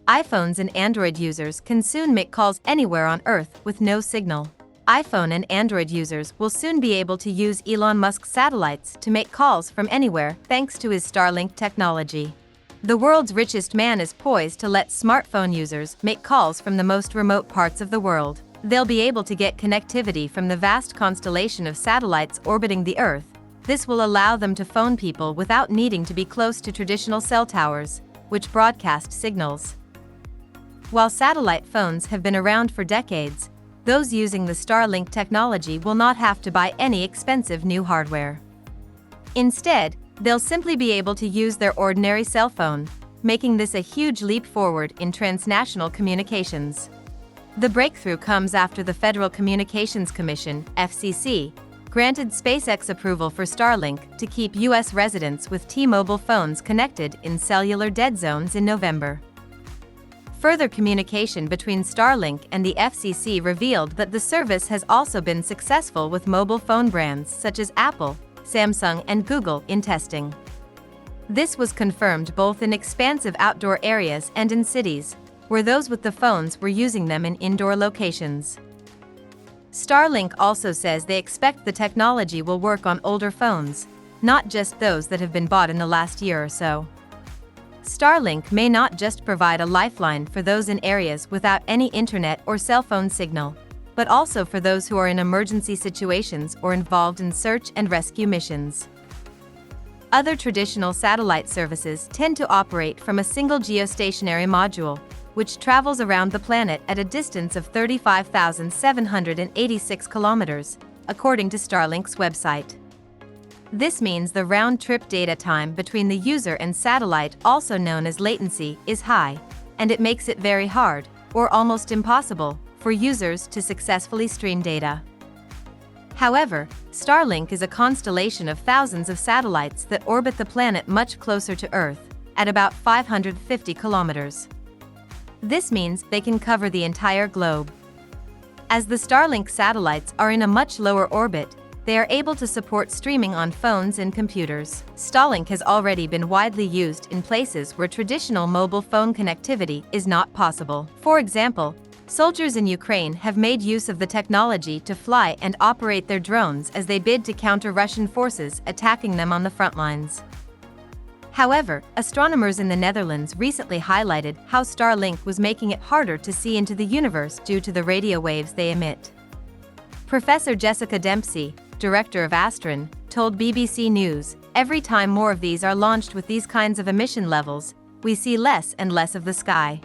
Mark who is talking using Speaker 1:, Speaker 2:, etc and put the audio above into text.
Speaker 1: iPhones and Android users can soon make calls anywhere on Earth with no signal. iPhone and Android users will soon be able to use Elon Musk's satellites to make calls from anywhere thanks to his Starlink technology. The world's richest man is poised to let smartphone users make calls from the most remote parts of the world. They'll be able to get connectivity from the vast constellation of satellites orbiting the Earth. This will allow them to phone people without needing to be close to traditional cell towers, which broadcast signals. While satellite phones have been around for decades, those using the Starlink technology will not have to buy any expensive new hardware. Instead, they'll simply be able to use their ordinary cell phone, making this a huge leap forward in transnational communications. The breakthrough comes after the Federal Communications Commission, FCC, granted SpaceX approval for Starlink to keep U.S. residents with T-Mobile phones connected in cellular dead zones in November. Further communication between Starlink and the FCC revealed that the service has also been successful with mobile phone brands such as Apple, Samsung, and Google in testing. This was confirmed both in expansive outdoor areas and in cities, where those with the phones were using them in indoor locations. Starlink also says they expect the technology will work on older phones, not just those that have been bought in the last year or so. Starlink may not just provide a lifeline for those in areas without any internet or cell phone signal, but also for those who are in emergency situations or involved in search and rescue missions. Other traditional satellite services tend to operate from a single geostationary module, which travels around the planet at a distance of 35,786 kilometers, according to Starlink's website. This means the round-trip data time between the user and satellite, also known as latency, is high, and it makes it very hard, or almost impossible, for users to successfully stream data. However, Starlink is a constellation of thousands of satellites that orbit the planet much closer to Earth, at about 550 kilometers. This means they can cover the entire globe. As the Starlink satellites are in a much lower orbit, they are able to support streaming on phones and computers. Starlink has already been widely used in places where traditional mobile phone connectivity is not possible. For example, soldiers in Ukraine have made use of the technology to fly and operate their drones as they bid to counter Russian forces attacking them on the front lines. However, astronomers in the Netherlands recently highlighted how Starlink was making it harder to see into the universe due to the radio waves they emit. Professor Jessica Dempsey, director of Astron, told BBC News, "Every time more of these are launched with these kinds of emission levels, we see less and less of the sky."